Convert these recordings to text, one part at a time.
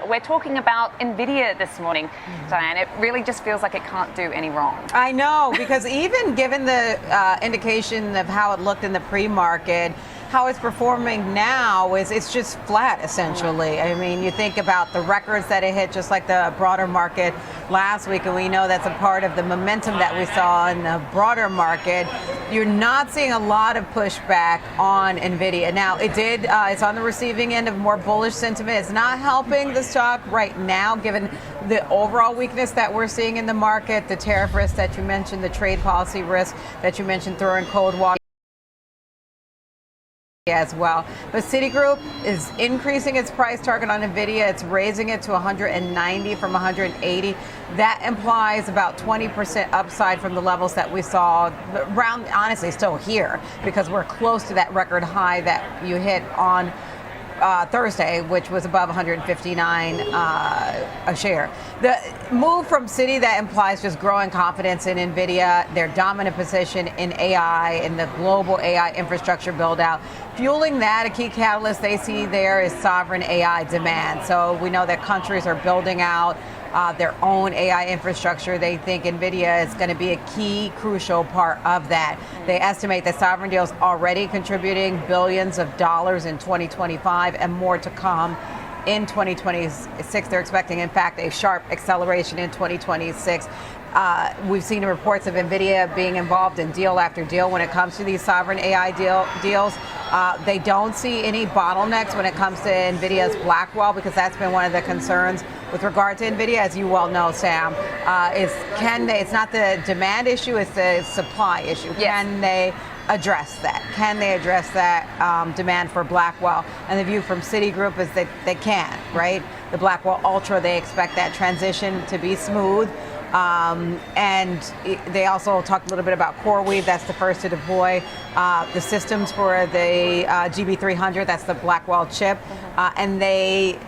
we're talking about NVIDIA this morning, Diane. It really just feels like it can't do any wrong. I know, because even given the indication of how it looked in the pre-market, how it's performing now is it's just flat, essentially. I mean, you think about the records that it hit, just like the broader market last week, and we know that's a part of the momentum that we saw in the broader market. You're not seeing a lot of pushback on NVIDIA. Now, it's on the receiving end of more bullish sentiment. It's not helping the stock right now, given the overall weakness that we're seeing in the market, the tariff risk that you mentioned, the trade policy risk that you mentioned, throwing cold water as well. But Citigroup is increasing its price target on NVIDIA. It's raising it to 190 from 180. That implies about 20% upside from the levels that we saw around, honestly, still here, because we're close to that record high that you hit on Thursday, which was above 159 a share. The move from Citi, that implies just growing confidence in NVIDIA, their dominant position in AI, in the global AI infrastructure build out. Fueling that, a key catalyst they see there is sovereign AI demand. So we know that countries are building out their own AI infrastructure. They think NVIDIA is going to be a key, crucial part of that. They estimate that sovereign deals already contributing billions of dollars in 2025 and more to come in 2026. They're expecting, in fact, a sharp acceleration in 2026. We've seen reports of NVIDIA being involved in deal after deal when it comes to these sovereign AI deals. They don't see any bottlenecks when it comes to NVIDIA's Blackwell, because that's been one of the concerns with regard to NVIDIA, as you well know, Sam. It's not the demand issue, it's the supply issue. Yes. Can they address that? Can they address that demand for Blackwell? And the view from Citigroup is that they can, right? The Blackwell Ultra, they expect that transition to be smooth. And they also talked a little bit about CoreWeave. That's the first to deploy the systems for the GB300. That's the Blackwell chip. And they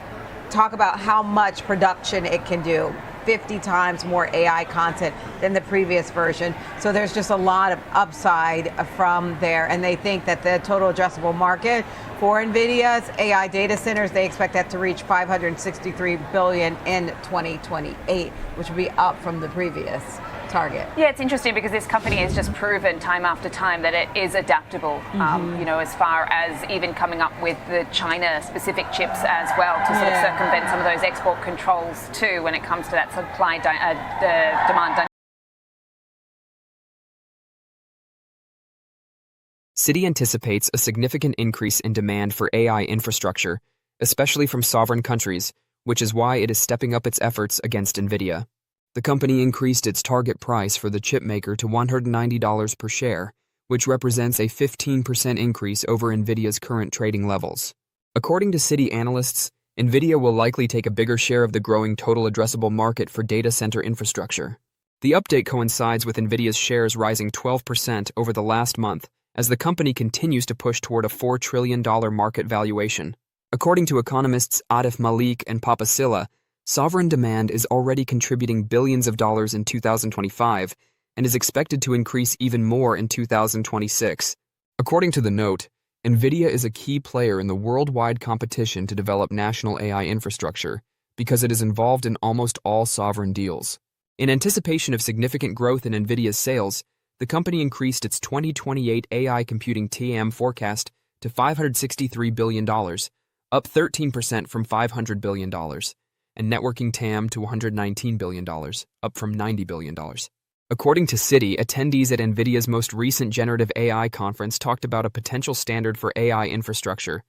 talk about how much production it can do. 50 times more AI content than the previous version. So there's just a lot of upside from there. And they think that the total addressable market for NVIDIA's AI data centers, they expect that to reach $563 billion in 2028, which would be up from the previous target. Yeah, it's interesting because this company has just proven time after time that it is adaptable, as far as even coming up with the China-specific chips as well to sort of circumvent some of those export controls too when it comes to that supply demand. Citi anticipates a significant increase in demand for AI infrastructure, especially from sovereign countries, which is why it is stepping up its efforts against NVIDIA. The company increased its target price for the chipmaker to $190 per share, which represents a 15% increase over NVIDIA's current trading levels. According to Citi analysts, NVIDIA will likely take a bigger share of the growing total addressable market for data center infrastructure. The update coincides with NVIDIA's shares rising 12% over the last month as the company continues to push toward a $4 trillion market valuation. According to economists Atif Malik and Papasila, sovereign demand is already contributing billions of dollars in 2025 and is expected to increase even more in 2026. According to the note, NVIDIA is a key player in the worldwide competition to develop national AI infrastructure because it is involved in almost all sovereign deals. In anticipation of significant growth in NVIDIA's sales, the company increased its 2028 AI computing TAM forecast to $563 billion, up 13% from $500 billion, and networking TAM to $119 billion, up from $90 billion. According to Citi, attendees at NVIDIA's most recent generative AI conference talked about a potential standard for AI infrastructure: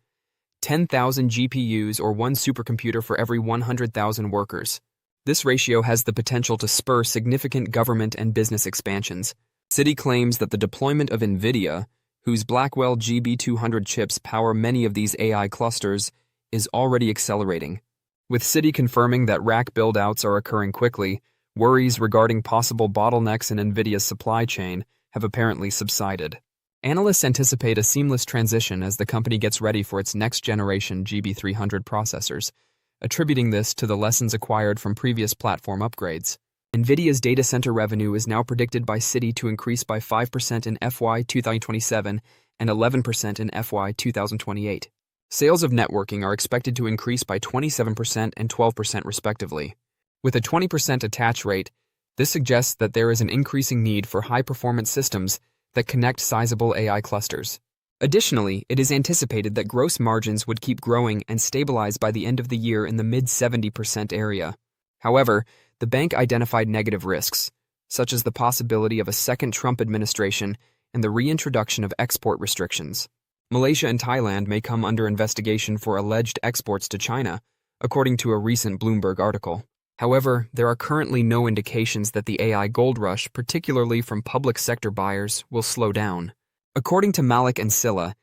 10,000 GPUs or one supercomputer for every 100,000 workers. This ratio has the potential to spur significant government and business expansions. Citi claims that the deployment of NVIDIA, whose Blackwell GB200 chips power many of these AI clusters, is already accelerating. With Citi confirming that rack build-outs are occurring quickly, worries regarding possible bottlenecks in NVIDIA's supply chain have apparently subsided. Analysts anticipate a seamless transition as the company gets ready for its next-generation GB300 processors, attributing this to the lessons acquired from previous platform upgrades. NVIDIA's data center revenue is now predicted by Citi to increase by 5% in FY 2027 and 11% in FY 2028. Sales of networking are expected to increase by 27% and 12% respectively. With a 20% attach rate, this suggests that there is an increasing need for high-performance systems that connect sizable AI clusters. Additionally, it is anticipated that gross margins would keep growing and stabilize by the end of the year in the mid-70% area. However, the bank identified negative risks, such as the possibility of a second Trump administration and the reintroduction of export restrictions. Malaysia and Thailand may come under investigation for alleged exports to China, according to a recent Bloomberg article. However, there are currently no indications that the AI gold rush, particularly from public sector buyers, will slow down. According to Malik and Silla,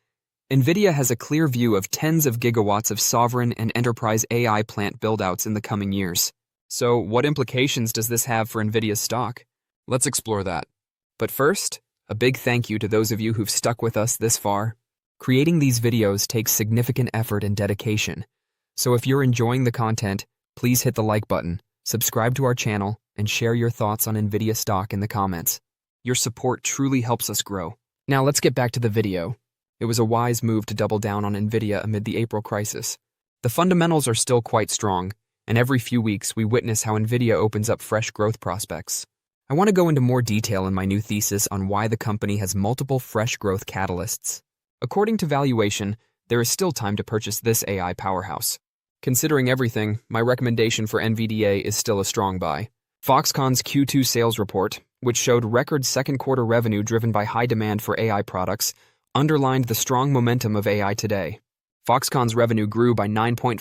NVIDIA has a clear view of tens of gigawatts of sovereign and enterprise AI plant buildouts in the coming years. So, what implications does this have for NVIDIA's stock? Let's explore that. But first, a big thank you to those of you who've stuck with us this far. Creating these videos takes significant effort and dedication. So if you're enjoying the content, please hit the like button, subscribe to our channel, and share your thoughts on NVIDIA stock in the comments. Your support truly helps us grow. Now let's get back to the video. It was a wise move to double down on NVIDIA amid the April crisis. The fundamentals are still quite strong, and every few weeks we witness how NVIDIA opens up fresh growth prospects. I want to go into more detail in my new thesis on why the company has multiple fresh growth catalysts. According to valuation, there is still time to purchase this AI powerhouse. Considering everything, my recommendation for NVDA is still a strong buy. Foxconn's Q2 sales report, which showed record second-quarter revenue driven by high demand for AI products, underlined the strong momentum of AI today. Foxconn's revenue grew by 9.5%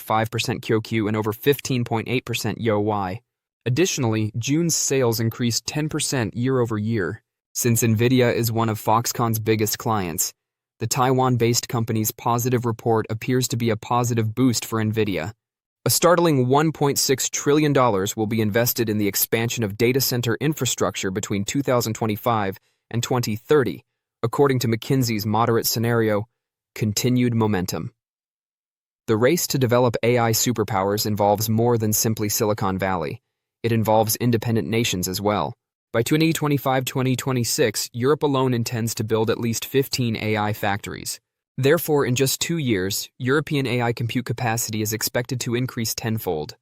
QoQ and over 15.8% YoY. Additionally, June's sales increased 10% year-over-year. Since NVIDIA is one of Foxconn's biggest clients, the Taiwan-based company's positive report appears to be a positive boost for NVIDIA. A startling $1.6 trillion will be invested in the expansion of data center infrastructure between 2025 and 2030, according to McKinsey's moderate scenario, continued momentum. The race to develop AI superpowers involves more than simply Silicon Valley. It involves independent nations as well. By 2025-2026, Europe alone intends to build at least 15 AI factories. Therefore, in just 2 years, European AI compute capacity is expected to increase tenfold.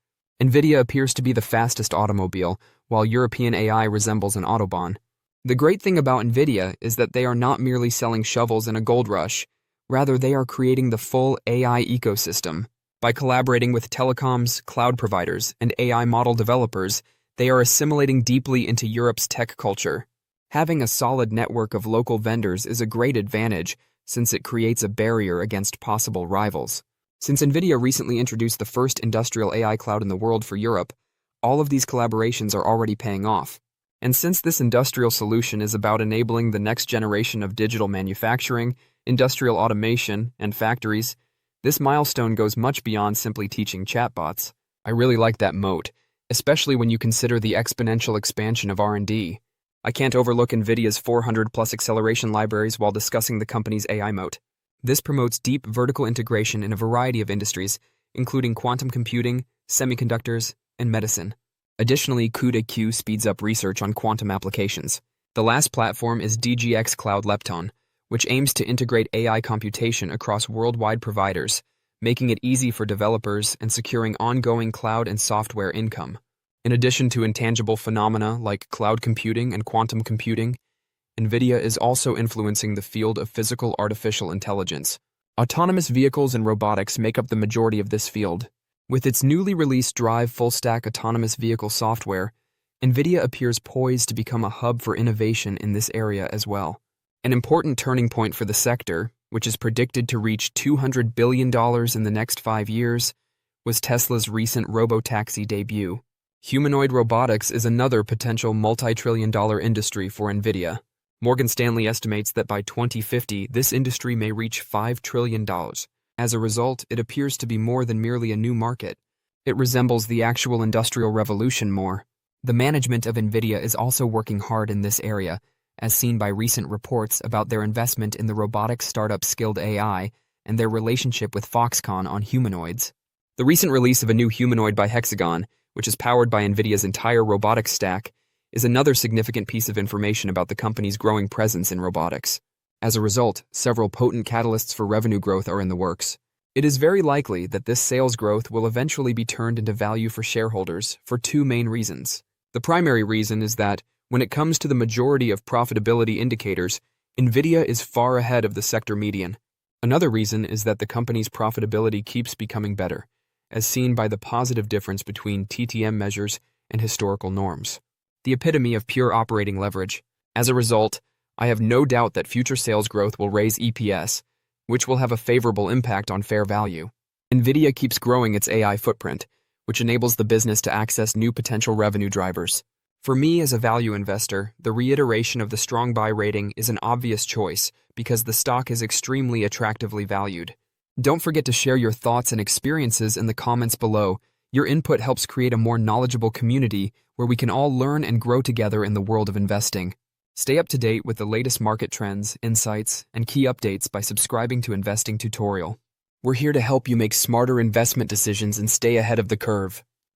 NVIDIA appears to be the fastest automobile, while European AI resembles an Autobahn. The great thing about NVIDIA is that they are not merely selling shovels in a gold rush. Rather, they are creating the full AI ecosystem. By collaborating with telecoms, cloud providers, and AI model developers, they are assimilating deeply into Europe's tech culture. Having a solid network of local vendors is a great advantage, since it creates a barrier against possible rivals. Since NVIDIA recently introduced the first industrial AI cloud in the world for Europe, all of these collaborations are already paying off. And since this industrial solution is about enabling the next generation of digital manufacturing, industrial automation, and factories, this milestone goes much beyond simply teaching chatbots. I really like that moat, especially when you consider the exponential expansion of R&D. I can't overlook NVIDIA's 400-plus acceleration libraries while discussing the company's AI moat. This promotes deep vertical integration in a variety of industries, including quantum computing, semiconductors, and medicine. Additionally, CUDA-Q speeds up research on quantum applications. The last platform is DGX Cloud Lepton, which aims to integrate AI computation across worldwide providers, making it easy for developers and securing ongoing cloud and software income. In addition to intangible phenomena like cloud computing and quantum computing, NVIDIA is also influencing the field of physical artificial intelligence. Autonomous vehicles and robotics make up the majority of this field. With its newly released Drive full-stack autonomous vehicle software, NVIDIA appears poised to become a hub for innovation in this area as well. An important turning point for the sector, which is predicted to reach $200 billion in the next 5 years, was Tesla's recent robotaxi debut. Humanoid robotics is another potential multi-trillion-dollar industry for NVIDIA. Morgan Stanley estimates that by 2050, this industry may reach $5 trillion. As a result, it appears to be more than merely a new market. It resembles the actual industrial revolution more. The management of NVIDIA is also working hard in this area, as seen by recent reports about their investment in the robotics startup Skilled AI and their relationship with Foxconn on humanoids. The recent release of a new humanoid by Hexagon, which is powered by NVIDIA's entire robotics stack, is another significant piece of information about the company's growing presence in robotics. As a result, several potent catalysts for revenue growth are in the works. It is very likely that this sales growth will eventually be turned into value for shareholders for two main reasons. The primary reason is that, when it comes to the majority of profitability indicators, NVIDIA is far ahead of the sector median. Another reason is that the company's profitability keeps becoming better, as seen by the positive difference between TTM measures and historical norms, the epitome of pure operating leverage. As a result, I have no doubt that future sales growth will raise EPS, which will have a favorable impact on fair value. NVIDIA keeps growing its AI footprint, which enables the business to access new potential revenue drivers. For me as a value investor, the reiteration of the strong buy rating is an obvious choice because the stock is extremely attractively valued. Don't forget to share your thoughts and experiences in the comments below. Your input helps create a more knowledgeable community where we can all learn and grow together in the world of investing. Stay up to date with the latest market trends, insights, and key updates by subscribing to Investing Tutorial. We're here to help you make smarter investment decisions and stay ahead of the curve.